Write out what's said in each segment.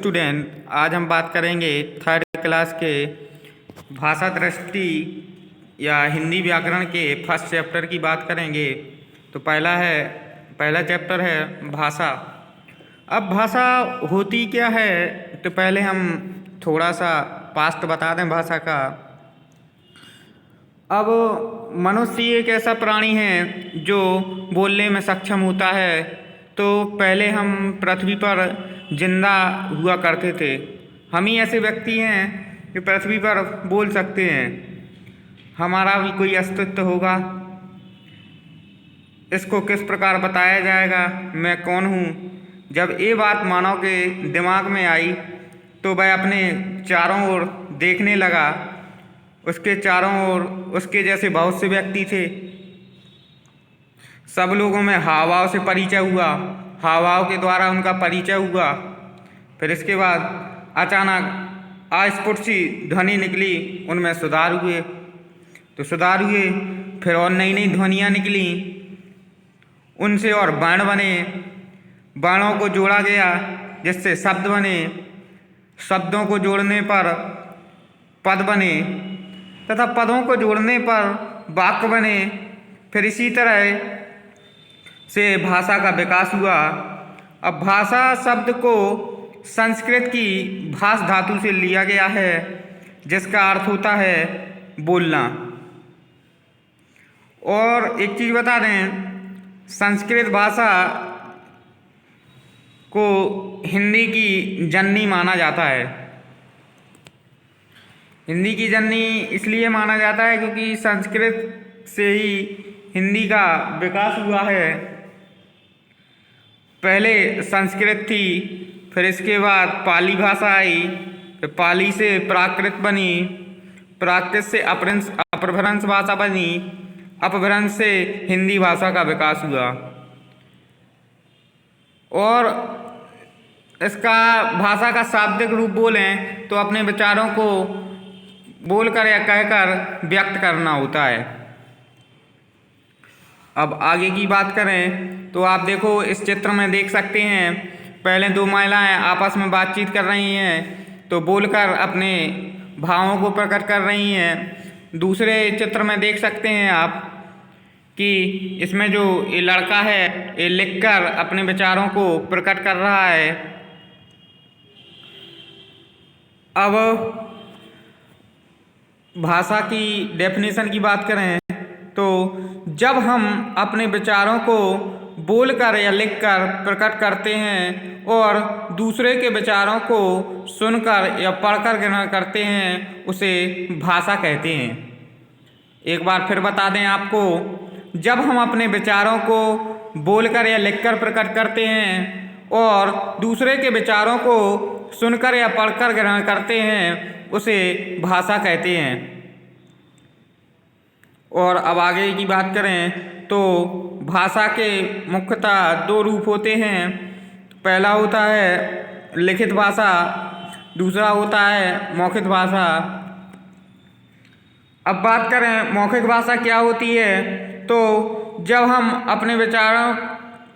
Student, आज हम बात करेंगे थर्ड क्लास के भाषा दृष्टि या हिंदी व्याकरण के फर्स्ट चैप्टर की बात करेंगे। तो पहला चैप्टर है भाषा। अब भाषा होती क्या है, तो पहले हम थोड़ा सा पास्ट बता दें भाषा का। अब मनुष्य एक ऐसा प्राणी है जो बोलने में सक्षम होता है। तो पहले हम पृथ्वी पर जिंदा हुआ करते थे। हम ही ऐसे व्यक्ति हैं जो पृथ्वी पर बोल सकते हैं। हमारा भी कोई अस्तित्व होगा। इसको किस प्रकार बताया जाएगा, मैं कौन हूँ। जब ये बात मानव के दिमाग में आई तो वह अपने चारों ओर देखने लगा। उसके चारों ओर उसके जैसे बहुत से व्यक्ति थे। सब लोगों में हाव भाव से परिचय हुआ, हाव भाव के द्वारा उनका परिचय हुआ। फिर इसके बाद अचानक अस्फुट सी ध्वनि निकली, उनमें सुधार हुए। फिर और नई नई ध्वनियाँ निकली, उनसे और वर्ण बने। वर्णों को जोड़ा गया जिससे शब्द बने। शब्दों को जोड़ने पर पद बने तथा पदों को जोड़ने पर वाक्य बने। फिर इसी तरह से भाषा का विकास हुआ। अब भाषा शब्द को संस्कृत की भाष धातु से लिया गया है, जिसका अर्थ होता है बोलना। और एक चीज़ बता दें, संस्कृत भाषा को हिंदी की जननी माना जाता है। हिंदी की जननी इसलिए माना जाता है क्योंकि संस्कृत से ही हिंदी का विकास हुआ है। पहले संस्कृत थी, फिर इसके बाद पाली भाषा आई, फिर पाली से प्राकृत बनी, प्राकृत से अपभ्रंश भाषा बनी, अपभ्रंश से हिंदी भाषा का विकास हुआ। और इसका भाषा का शाब्दिक रूप बोलें तो अपने विचारों को बोलकर या कहकर व्यक्त करना होता है। अब आगे की बात करें तो आप देखो, इस चित्र में देख सकते हैं, पहले दो महिलाएं आपस में बातचीत कर रही हैं तो बोलकर अपने भावों को प्रकट कर रही हैं। दूसरे चित्र में देख सकते हैं आप कि इसमें जो ये लड़का है ये लिखकर अपने विचारों को प्रकट कर रहा है। अब भाषा की डेफिनेशन की बात करें तो जब हम अपने विचारों को बोलकर या लिखकर प्रकट करते हैं और दूसरे के विचारों को सुनकर या पढ़कर ग्रहण करते हैं, उसे भाषा कहते हैं। एक बार फिर बता दें आपको, जब हम अपने विचारों को बोलकर या लिखकर प्रकट करते हैं और दूसरे के विचारों को सुनकर या पढ़कर ग्रहण करते हैं, उसे भाषा कहते हैं। और अब आगे की बात करें तो भाषा के मुख्यतः दो रूप होते हैं। पहला होता है लिखित भाषा, दूसरा होता है मौखिक भाषा। अब बात करें मौखिक भाषा क्या होती है, तो जब हम अपने विचारों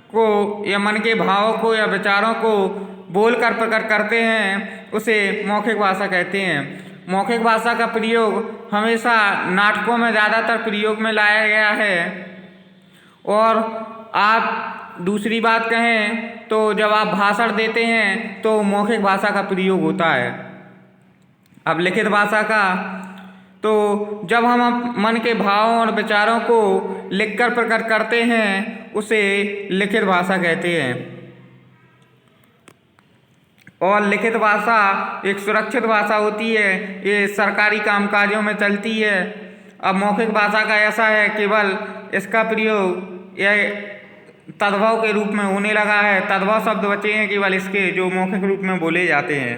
को या मन के भावों को या विचारों को बोलकर प्रकट करते हैं, उसे मौखिक भाषा कहते हैं। मौखिक भाषा का प्रयोग हमेशा नाटकों में ज़्यादातर प्रयोग में लाया गया है। और आप दूसरी बात कहें तो जब आप भाषण देते हैं तो मौखिक भाषा का प्रयोग होता है। अब लिखित भाषा का, तो जब हम मन के भावों और विचारों को लिखकर प्रकट करते हैं, उसे लिखित भाषा कहते हैं। और लिखित भाषा एक सुरक्षित भाषा होती है, ये सरकारी कामकाजों में चलती है। अब मौखिक भाषा का ऐसा है, केवल इसका प्रयोग यह तद्भव के रूप में होने लगा है। तद्भव शब्द बचे हैं केवल इसके, जो मौखिक रूप में बोले जाते हैं।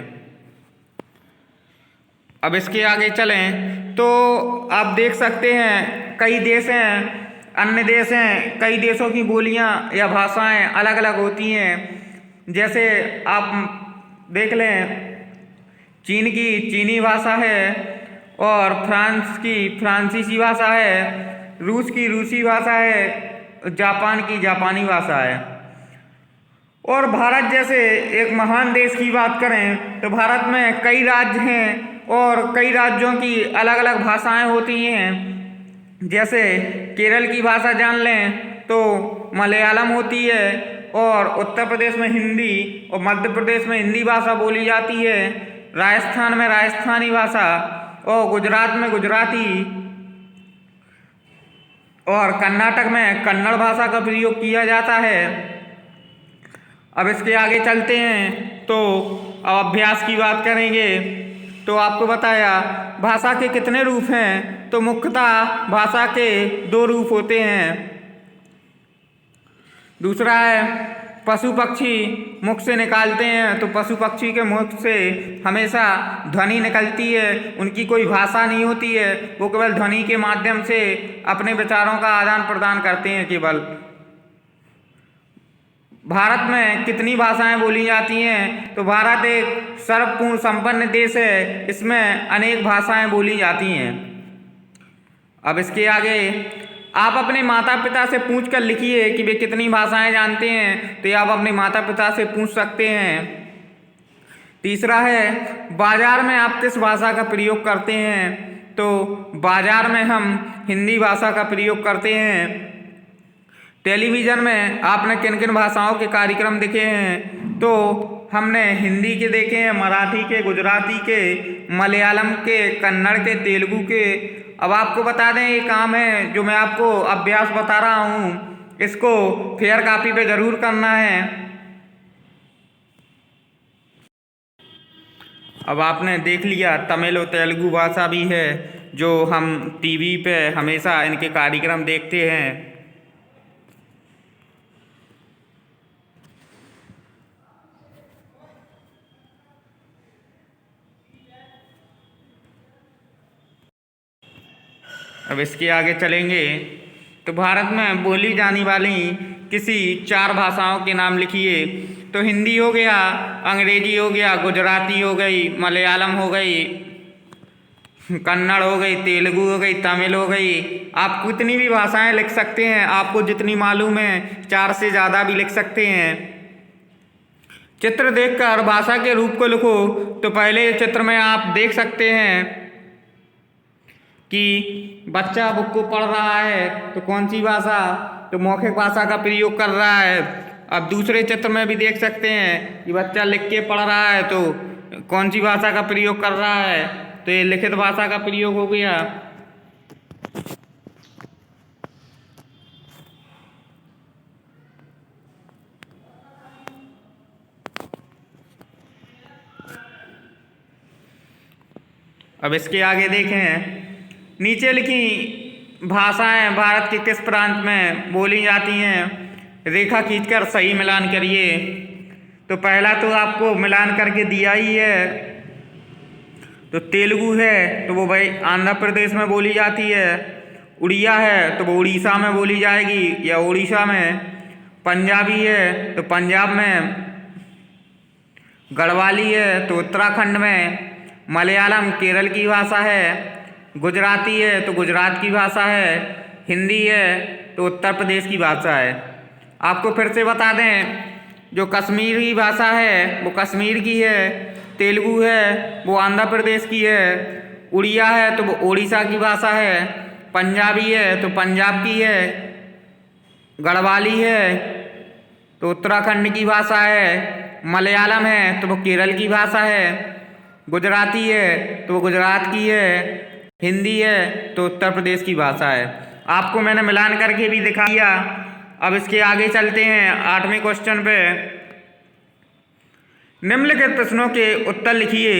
अब इसके आगे चलें तो आप देख सकते हैं कई देश हैं, अन्य देश हैं, कई देशों की बोलियां या भाषाएं अलग अलग होती हैं। जैसे आप देख लें, चीन की चीनी भाषा है और फ्रांस की फ्रांसीसी भाषा है, रूस की रूसी भाषा है, जापान की जापानी भाषा है। और भारत जैसे एक महान देश की बात करें तो भारत में कई राज्य हैं और कई राज्यों की अलग अलग भाषाएं होती हैं। जैसे केरल की भाषा जान लें तो मलयालम होती है, और उत्तर प्रदेश में हिंदी और मध्य प्रदेश में हिंदी भाषा बोली जाती है। राजस्थान में राजस्थानी भाषा और गुजरात में गुजराती और कर्नाटक में कन्नड़ भाषा का प्रयोग किया जाता है। अब इसके आगे चलते हैं तो अब अभ्यास की बात करेंगे। तो आपको बताया भाषा के कितने रूप हैं, तो मुख्यतः भाषा के 2 रूप होते हैं। दूसरा है पशु पक्षी मुख से निकालते हैं, तो पशु पक्षी के मुख से हमेशा ध्वनि निकलती है, उनकी कोई भाषा नहीं होती है, वो केवल ध्वनि के माध्यम से अपने विचारों का आदान प्रदान करते हैं केवल। भारत में कितनी भाषाएं बोली जाती हैं, तो भारत एक सर्वपूर्ण संपन्न देश है, इसमें अनेक भाषाएं बोली जाती हैं। अब इसके आगे आप अपने माता पिता से पूछ कर लिखिए कि वे कितनी भाषाएं जानते हैं, तो ये आप अपने माता पिता से पूछ सकते हैं। तीसरा है बाजार में आप किस भाषा का प्रयोग करते हैं, तो बाजार में हम हिंदी भाषा का प्रयोग करते हैं। टेलीविज़न में आपने किन किन भाषाओं के कार्यक्रम देखे हैं, तो हमने हिंदी के देखे हैं, मराठी के, गुजराती के, मलयालम के, कन्नड़ के, तेलुगु के। अब आपको बता दें ये काम है जो मैं आपको अभ्यास बता रहा हूँ, इसको फेयर कॉपी पे ज़रूर करना है। अब आपने देख लिया तमिल और तेलुगु भाषा भी है जो हम टीवी पे हमेशा इनके कार्यक्रम देखते हैं। अब इसके आगे चलेंगे तो भारत में बोली जाने वाली किसी 4 भाषाओं के नाम लिखिए। तो हिंदी हो गया, अंग्रेजी हो गया, गुजराती हो गई, मलयालम हो गई, कन्नड़ हो गई, तेलुगु हो गई, तमिल हो गई। आप कितनी भी भाषाएं लिख सकते हैं, आपको जितनी मालूम है, 4 से ज़्यादा भी लिख सकते हैं। चित्र देखकर भाषा के रूप को लिखो। तो पहले चित्र में आप देख सकते हैं कि बच्चा बुक को पढ़ रहा है, तो कौन सी भाषा, तो मौखिक भाषा का प्रयोग कर रहा है। अब दूसरे चित्र में भी देख सकते हैं कि बच्चा लिख के पढ़ रहा है, तो कौन सी भाषा का प्रयोग कर रहा है, तो ये लिखित भाषा का प्रयोग हो गया। अब इसके आगे देखें, नीचे लिखी भाषाएं भारत के किस प्रांत में बोली जाती हैं, रेखा खींचकर सही मिलान करिए। तो पहला तो आपको मिलान करके दिया ही है। तो तेलुगु है तो वो भाई आंध्र प्रदेश में बोली जाती है। उड़िया है तो वो उड़ीसा में बोली जाएगी या उड़ीसा में। पंजाबी है तो पंजाब में। गढ़वाली है तो उत्तराखंड में। मलयालम केरल की भाषा है। गुजराती है तो गुजरात की भाषा है। हिंदी है तो उत्तर प्रदेश की भाषा है। आपको फिर से बता दें, जो कश्मीरी भाषा है वो कश्मीर की है। तेलुगु है वो आंध्र प्रदेश की है। उड़िया है तो वो उड़ीसा की भाषा है। पंजाबी है तो पंजाब की है। गढ़वाली है तो उत्तराखंड की भाषा है। मलयालम है तो वो केरल की भाषा है। गुजराती है तो वो गुजरात की है। हिंदी है तो उत्तर प्रदेश की भाषा है। आपको मैंने मिलान करके भी दिखा दिया। अब इसके आगे चलते हैं 8वें क्वेश्चन पे। निम्नलिखित प्रश्नों के उत्तर लिखिए।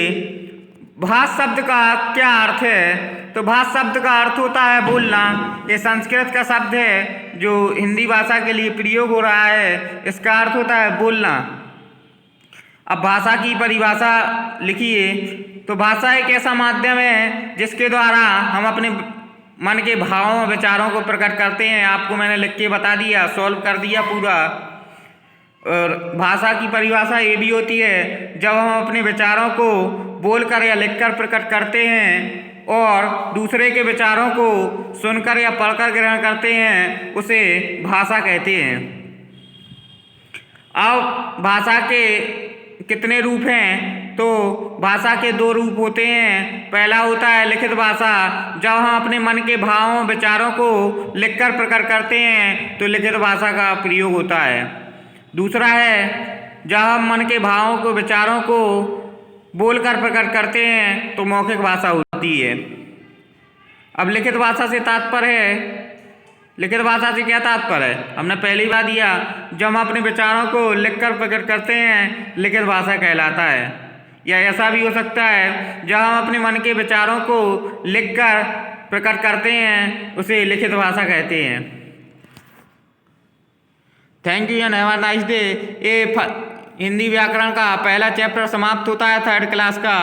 भाष शब्द का क्या अर्थ है? तो भाष शब्द का अर्थ होता है बोलना। ये संस्कृत का शब्द है जो हिंदी भाषा के लिए प्रयोग हो रहा है। इसका अर्थ होता है बोलना। अब भाषा की परिभाषा लिखिए। तो भाषा एक ऐसा माध्यम है जिसके द्वारा हम अपने मन के भावों और विचारों को प्रकट करते हैं। आपको मैंने लिख के बता दिया, सॉल्व कर दिया पूरा। और भाषा की परिभाषा ये भी होती है जब हम अपने विचारों को बोलकर या लिखकर प्रकट करते हैं और दूसरे के विचारों को सुनकर या पढ़कर ग्रहण करते हैं, उसे भाषा कहते हैं। अब भाषा के कितने रूप हैं, तो भाषा के दो रूप होते हैं। पहला होता है लिखित भाषा, जब हम अपने मन के भावों विचारों को लिखकर प्रकट करते हैं तो लिखित भाषा का प्रयोग होता है। दूसरा है जब हम मन के भावों को विचारों को बोलकर प्रकट करते हैं तो मौखिक भाषा होती है। अब लिखित भाषा से तात्पर्य है, लिखित भाषा से क्या तात्पर्य है, हमने पहली बार दिया, जब हम अपने विचारों को लिखकर प्रकट करते हैं लिखित भाषा कहलाता है। या ऐसा भी हो सकता है जब हम अपने मन के विचारों को लिखकर प्रकट करते हैं उसे लिखित भाषा कहते हैं। Thank you and have a nice day. ये हिंदी व्याकरण का पहला चैप्टर समाप्त होता है 3rd क्लास का।